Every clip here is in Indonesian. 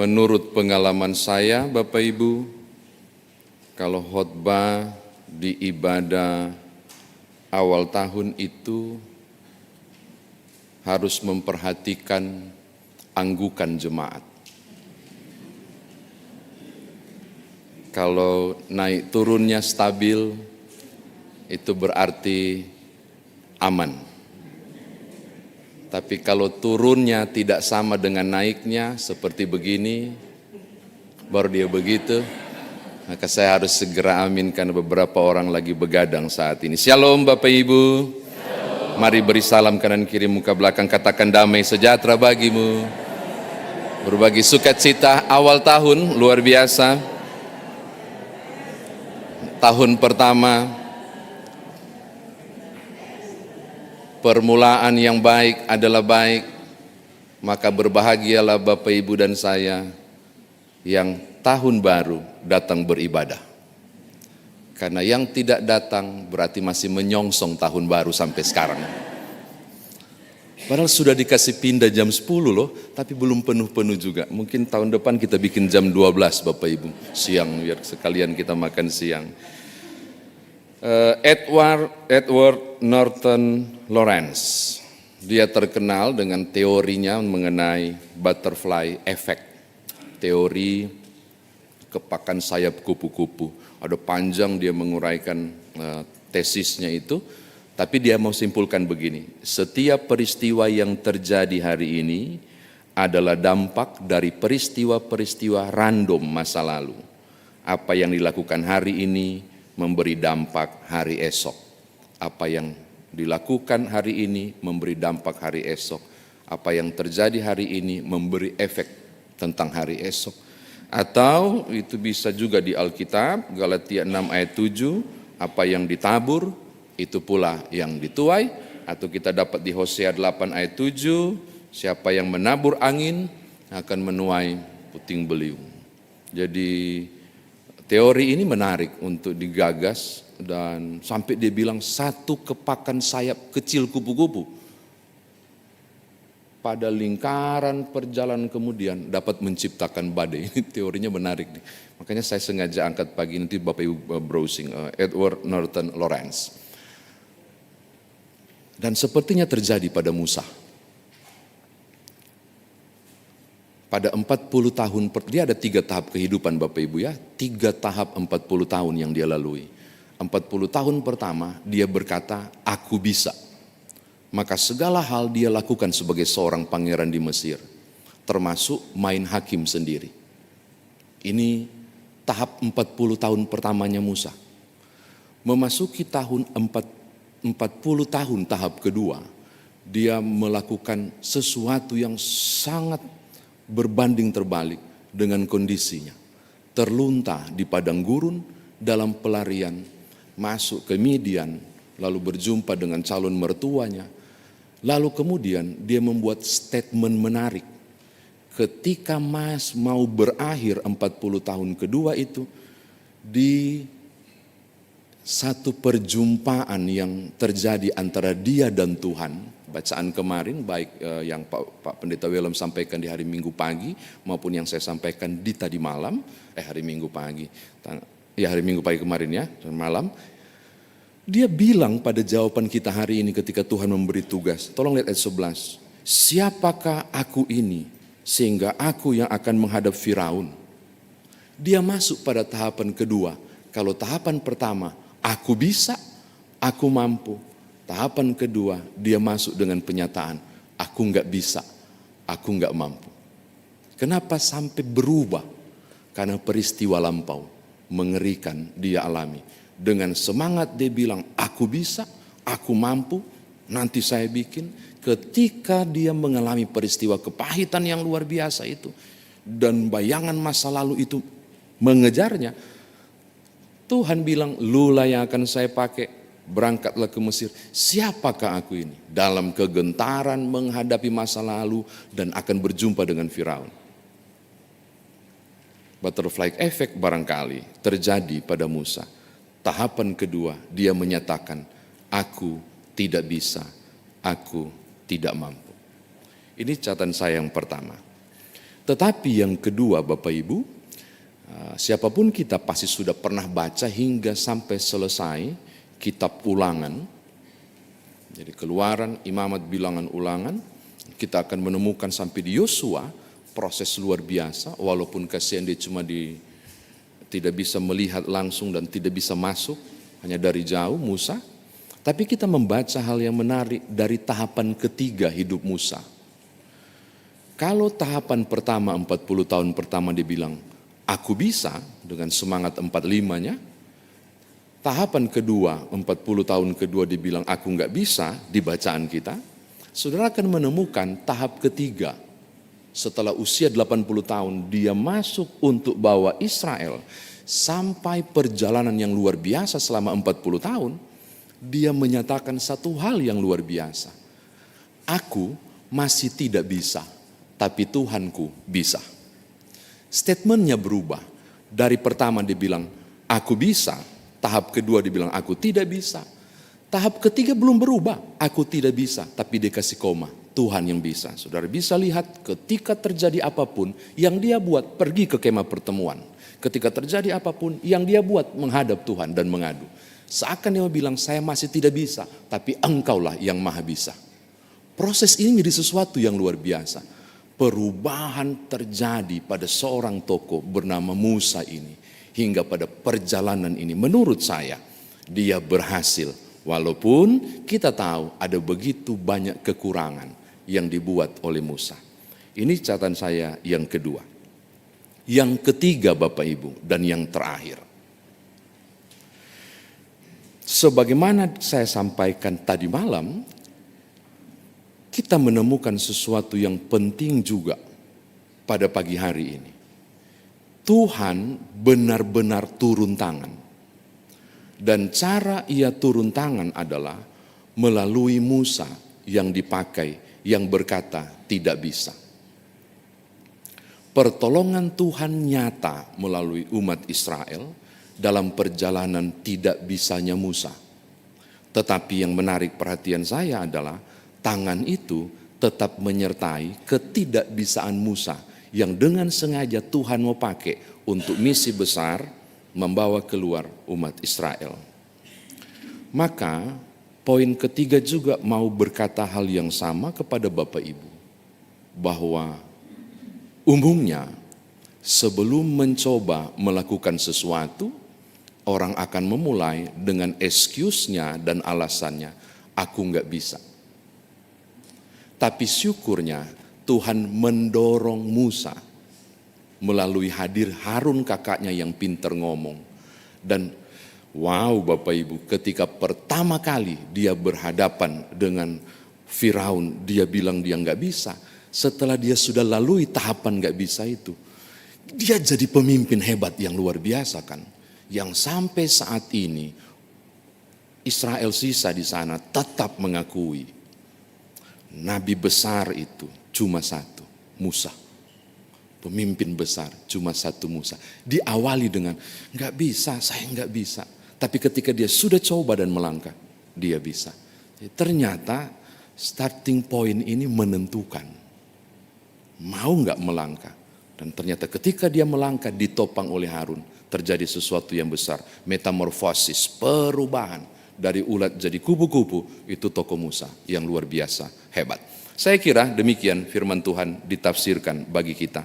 Menurut pengalaman saya, Bapak Ibu, kalau khotbah di ibadah awal tahun itu harus memperhatikan anggukan jemaat. Kalau naik turunnya stabil, itu berarti aman. Tapi kalau turunnya tidak sama dengan naiknya, seperti begini, baru dia begitu, maka saya harus segera aminkan beberapa orang lagi begadang saat ini. Shalom Bapak Ibu. Shalom. Mari beri salam kanan kiri muka belakang, katakan damai sejahtera bagimu. Berbagi sukacita awal tahun, luar biasa. Tahun pertama, permulaan yang baik adalah baik, maka berbahagialah Bapak Ibu dan saya yang tahun baru datang beribadah. Karena yang tidak datang berarti masih menyongsong tahun baru sampai sekarang. Padahal sudah dikasih pindah jam 10 loh, tapi belum penuh-penuh juga. Mungkin tahun depan kita bikin jam 12 Bapak Ibu, siang, biar sekalian kita makan siang. Edward Norton Lawrence, dia terkenal dengan teorinya mengenai butterfly effect, teori kepakan sayap kupu-kupu. Ada panjang dia menguraikan tesisnya itu, tapi dia mau simpulkan begini, setiap peristiwa yang terjadi hari ini adalah dampak dari peristiwa-peristiwa random masa lalu. Apa yang dilakukan hari ini memberi dampak hari esok. Apa yang dilakukan hari ini memberi dampak hari esok. Apa yang terjadi hari ini memberi efek tentang hari esok. Atau itu bisa juga di Alkitab, Galatia 6 ayat 7, apa yang ditabur itu pula yang dituai. Atau kita dapat di Hosea 8 ayat 7, siapa yang menabur angin akan menuai puting beliung. Jadi teori ini menarik untuk digagas dan sampai dia bilang satu kepakan sayap kecil kupu-kupu pada lingkaran perjalanan kemudian dapat menciptakan badai. Ini teorinya menarik nih. Makanya saya sengaja angkat pagi nanti Bapak Ibu browsing Edward Norton Lawrence. Dan sepertinya terjadi pada Musa. Pada 40 tahun, dia ada 3 tahap kehidupan Bapak Ibu ya, 3 tahap 40 tahun yang dia lalui. 40 tahun pertama dia berkata, aku bisa. Maka segala hal dia lakukan sebagai seorang pangeran di Mesir, termasuk main hakim sendiri. Ini tahap 40 tahun pertamanya Musa. Memasuki tahun 40 tahun tahap kedua, dia melakukan sesuatu yang sangat berbanding terbalik dengan kondisinya. Terlunta di padang gurun dalam pelarian, masuk ke Midian, lalu berjumpa dengan calon mertuanya. Lalu kemudian dia membuat statement menarik. Ketika mau berakhir 40 tahun kedua itu, di satu perjumpaan yang terjadi antara dia dan Tuhan, bacaan kemarin baik yang Pak Pendeta Willem sampaikan di hari Minggu pagi maupun yang saya sampaikan di tadi malam, hari Minggu pagi, hari Minggu pagi kemarin ya, dan malam, dia bilang pada jawaban kita hari ini ketika Tuhan memberi tugas, tolong lihat ayat 11, siapakah aku ini sehingga aku yang akan menghadap Firaun? Dia masuk pada tahapan kedua. Kalau tahapan pertama, aku bisa, aku mampu. Tahapan kedua, dia masuk dengan penyataan, aku enggak bisa, aku enggak mampu. Kenapa sampai berubah? Karena peristiwa lampau mengerikan dia alami. Dengan semangat dia bilang, aku bisa, aku mampu, nanti saya bikin. Ketika dia mengalami peristiwa kepahitan yang luar biasa itu, dan bayangan masa lalu itu mengejarnya, Tuhan bilang, lulah yang akan saya pakai. Berangkatlah ke Mesir. Siapakah aku ini? Dalam kegentaran menghadapi masa lalu dan akan berjumpa dengan Firaun. Butterfly effect barangkali terjadi pada Musa. Tahapan kedua, dia menyatakan, aku tidak bisa, aku tidak mampu. Ini catatan saya yang pertama. Tetapi yang kedua Bapak Ibu, siapapun kita pasti sudah pernah baca hingga sampai selesai kitab Ulangan. Jadi Keluaran, Imamat, Bilangan, Ulangan. Kita akan menemukan sampai di Yosua proses luar biasa, walaupun kasihan dia cuma tidak bisa melihat langsung dan tidak bisa masuk, hanya dari jauh Musa. Tapi kita membaca hal yang menarik dari tahapan ketiga hidup Musa. Kalau tahapan pertama 40 tahun pertama dia bilang, aku bisa dengan semangat 45-nya. Tahapan kedua 40 tahun kedua dia bilang aku enggak bisa di bacaan kita. Saudara akan menemukan tahap ketiga. Setelah usia 80 tahun dia masuk untuk bawa Israel sampai perjalanan yang luar biasa selama 40 tahun. Dia menyatakan satu hal yang luar biasa. Aku masih tidak bisa, tapi Tuhanku bisa. Statementnya berubah. Dari pertama dia bilang, aku bisa. Tahap kedua dia bilang, aku tidak bisa. Tahap ketiga belum berubah, aku tidak bisa. Tapi dia kasih koma, Tuhan yang bisa. Saudara bisa lihat ketika terjadi apapun yang dia buat, pergi ke kemah pertemuan. Ketika terjadi apapun yang dia buat, menghadap Tuhan dan mengadu. Seakan dia bilang, saya masih tidak bisa, tapi engkaulah yang maha bisa. Proses ini menjadi sesuatu yang luar biasa. Perubahan terjadi pada seorang tokoh bernama Musa ini. Hingga pada perjalanan ini, menurut saya, dia berhasil. Walaupun kita tahu ada begitu banyak kekurangan yang dibuat oleh Musa. Ini catatan saya yang kedua. Yang ketiga Bapak Ibu, dan yang terakhir. Sebagaimana saya sampaikan tadi malam, kita menemukan sesuatu yang penting juga pada pagi hari ini. Tuhan benar-benar turun tangan. Dan cara ia turun tangan adalah melalui Musa yang dipakai, yang berkata tidak bisa. Pertolongan Tuhan nyata melalui umat Israel dalam perjalanan tidak bisanya Musa. Tetapi yang menarik perhatian saya adalah tangan itu tetap menyertai ketidakbisaan Musa yang dengan sengaja Tuhan mau pakai untuk misi besar membawa keluar umat Israel. Maka poin ketiga juga mau berkata hal yang sama kepada Bapak Ibu. Bahwa umumnya sebelum mencoba melakukan sesuatu, orang akan memulai dengan excuse-nya dan alasannya, aku enggak bisa. Tapi syukurnya Tuhan mendorong Musa melalui hadir Harun kakaknya yang pintar ngomong. Dan wow Bapak Ibu, ketika pertama kali dia berhadapan dengan Firaun, dia bilang dia enggak bisa. Setelah dia sudah lalui tahapan enggak bisa itu, dia jadi pemimpin hebat yang luar biasa kan. Yang sampai saat ini Israel sisa di sana tetap mengakui nabi besar itu cuma satu, Musa. Pemimpin besar cuma satu, Musa. Diawali dengan enggak bisa, saya enggak bisa. Tapi ketika dia sudah coba dan melangkah, dia bisa. Jadi, ternyata starting point ini menentukan mau enggak melangkah. Dan ternyata ketika dia melangkah ditopang oleh Harun, terjadi sesuatu yang besar, metamorfosis, perubahan dari ulat jadi kupu-kupu. Itu tokoh Musa yang luar biasa hebat. Saya kira demikian firman Tuhan ditafsirkan bagi kita.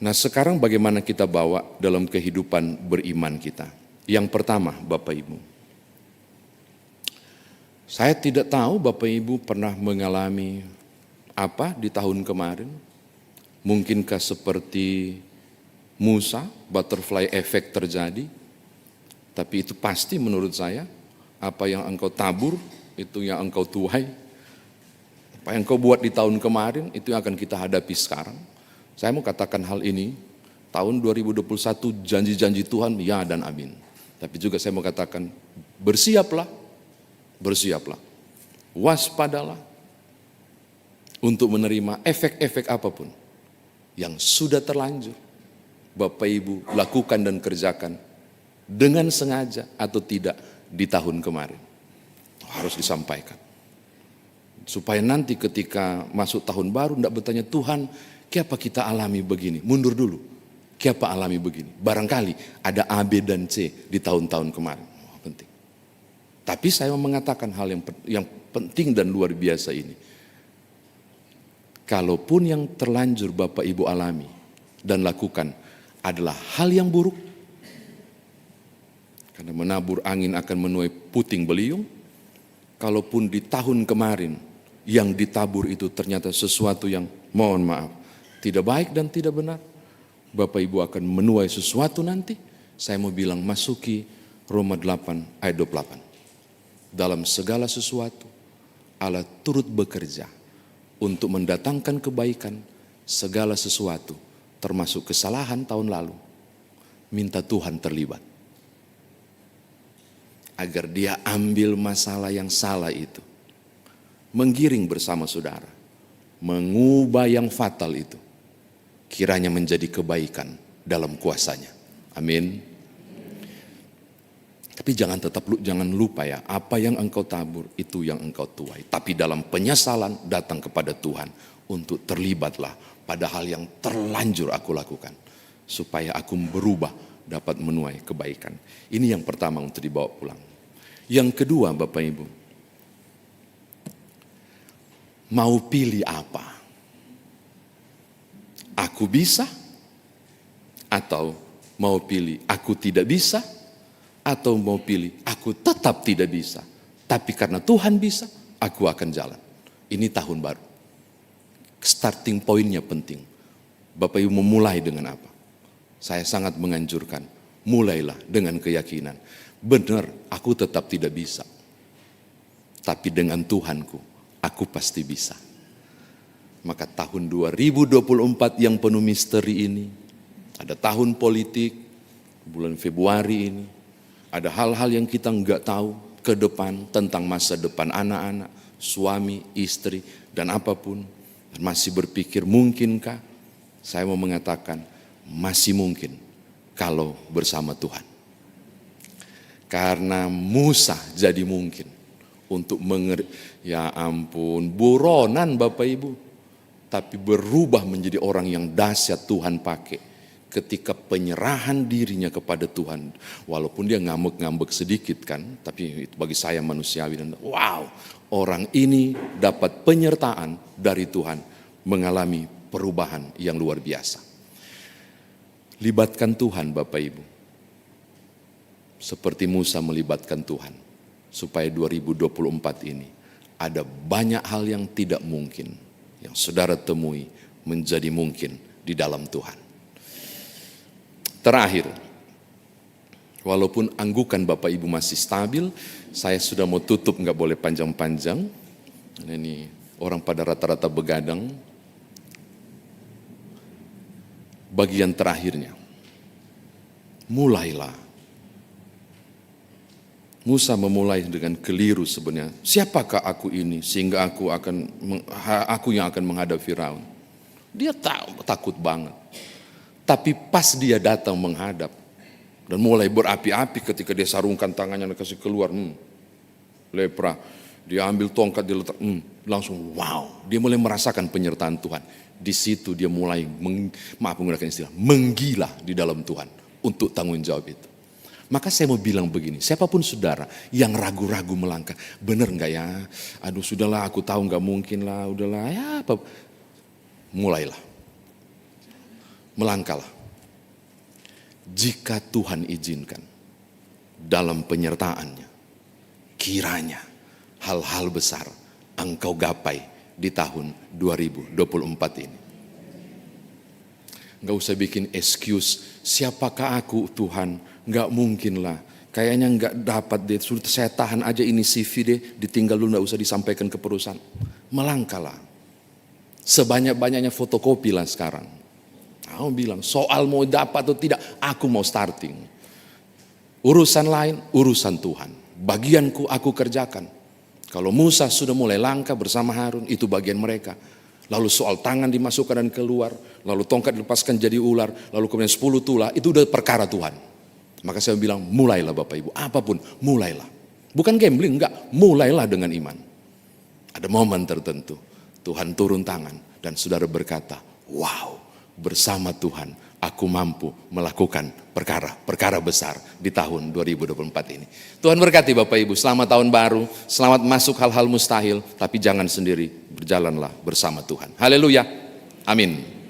Nah, sekarang bagaimana kita bawa dalam kehidupan beriman kita? Yang pertama, Bapak Ibu, saya tidak tahu Bapak Ibu pernah mengalami apa di tahun kemarin. Mungkinkah seperti Musa, butterfly effect terjadi? Tapi itu pasti menurut saya, apa yang engkau tabur, itu yang engkau tuai. Apa yang engkau buat di tahun kemarin, itu yang akan kita hadapi sekarang. Saya mau katakan hal ini, tahun 2021 janji-janji Tuhan, ya dan amin. Tapi juga saya mau katakan, bersiaplah, waspadalah untuk menerima efek-efek apapun yang sudah terlanjur Bapak Ibu lakukan dan kerjakan dengan sengaja atau tidak di tahun kemarin. Harus disampaikan. Supaya nanti ketika masuk tahun baru tidak bertanya, Tuhan Kenapa kita alami begini? Mundur dulu. Kenapa alami begini? Barangkali ada A, B, dan C di tahun-tahun kemarin. Penting. Tapi saya mau mengatakan hal yang penting dan luar biasa ini. Kalaupun yang terlanjur Bapak Ibu alami dan lakukan adalah hal yang buruk, karena menabur angin akan menuai puting beliung. Kalaupun di tahun kemarin yang ditabur itu ternyata sesuatu yang, mohon maaf, tidak baik dan tidak benar, Bapak Ibu akan menuai sesuatu nanti. Saya mau bilang, masuki Roma 8 ayat 28. Dalam segala sesuatu Allah turut bekerja untuk mendatangkan kebaikan segala sesuatu, termasuk kesalahan tahun lalu. Minta Tuhan terlibat. Agar dia ambil masalah yang salah itu, menggiring bersama saudara, mengubah yang fatal itu, kiranya menjadi kebaikan dalam kuasanya. Amin. Tapi jangan lupa ya, apa yang engkau tabur itu yang engkau tuai. Tapi dalam penyesalan datang kepada Tuhan untuk terlibatlah pada hal yang terlanjur aku lakukan, supaya aku berubah dapat menuai kebaikan. Ini yang pertama untuk dibawa pulang. Yang kedua, Bapak Ibu, mau pilih apa? Aku bisa, atau mau pilih aku tidak bisa, atau mau pilih aku tetap tidak bisa, tapi karena Tuhan bisa, aku akan jalan. Ini tahun baru. Starting pointnya penting. Bapak Ibu memulai dengan apa? Saya sangat menganjurkan, mulailah dengan keyakinan. Benar, aku tetap tidak bisa. Tapi dengan Tuhanku, aku pasti bisa. Maka tahun 2024 yang penuh misteri ini, ada tahun politik, bulan Februari ini, ada hal-hal yang kita enggak tahu ke depan tentang masa depan anak-anak, suami, istri, dan apapun. Dan masih berpikir mungkinkah? Saya mau mengatakan masih mungkin kalau bersama Tuhan. Karena Musa jadi mungkin untuk ya ampun, buronan Bapak Ibu. Tapi berubah menjadi orang yang dahsyat Tuhan pakai. Ketika penyerahan dirinya kepada Tuhan. Walaupun dia ngambek-ngambek sedikit kan. Tapi itu bagi saya manusiawi. Dan wow, orang ini dapat penyertaan dari Tuhan. Mengalami perubahan yang luar biasa. Libatkan Tuhan Bapak Ibu. Seperti Musa melibatkan Tuhan, supaya 2024 ini ada banyak hal yang tidak mungkin, yang saudara temui menjadi mungkin di dalam Tuhan. Terakhir, walaupun anggukan Bapak Ibu masih stabil, saya sudah mau tutup, nggak boleh panjang-panjang. Ini orang pada rata-rata begadang. Bagian terakhirnya, mulailah. Musa memulai dengan keliru sebenarnya. Siapakah aku ini sehingga aku yang akan menghadap Firaun? Dia takut banget. Tapi pas dia datang menghadap dan mulai berapi-api ketika dia sarungkan tangannya dan kasih keluar, lepra. Dia ambil tongkat, dia letak, langsung wow. Dia mulai merasakan penyertaan Tuhan. Di situ dia mulai, menggunakan istilah, menggila di dalam Tuhan untuk tanggung jawab itu. Maka saya mau bilang begini, siapapun saudara yang ragu-ragu melangkah, benar enggak ya? Aduh sudahlah, aku tahu enggak mungkin lah, udahlah ya apa. Mulailah. Melangkahlah. Jika Tuhan izinkan dalam penyertaannya, kiranya hal-hal besar engkau gapai di tahun 2024 ini. Enggak usah bikin excuse, siapakah aku Tuhan? Enggak mungkin lah, kayaknya enggak dapat deh, sudah saya tahan aja ini CV deh, ditinggal dulu, enggak usah disampaikan ke perusahaan. Melangkahlah, sebanyak-banyaknya fotokopi lah sekarang. Aku bilang, soal mau dapat atau tidak, aku mau starting. Urusan lain, urusan Tuhan. Bagianku aku kerjakan. Kalau Musa sudah mulai langkah bersama Harun, itu bagian mereka. Lalu soal tangan dimasukkan dan keluar, lalu tongkat dilepaskan jadi ular, lalu kemudian 10 tulah, itu udah perkara Tuhan. Maka saya bilang, mulailah Bapak Ibu, apapun, mulailah. Bukan gambling, enggak, mulailah dengan iman. Ada momen tertentu, Tuhan turun tangan dan saudara berkata, wow, bersama Tuhan aku mampu melakukan perkara besar di tahun 2024 ini. Tuhan berkati Bapak Ibu, selamat tahun baru, selamat masuk hal-hal mustahil, tapi jangan sendiri, berjalanlah bersama Tuhan. Haleluya, amin.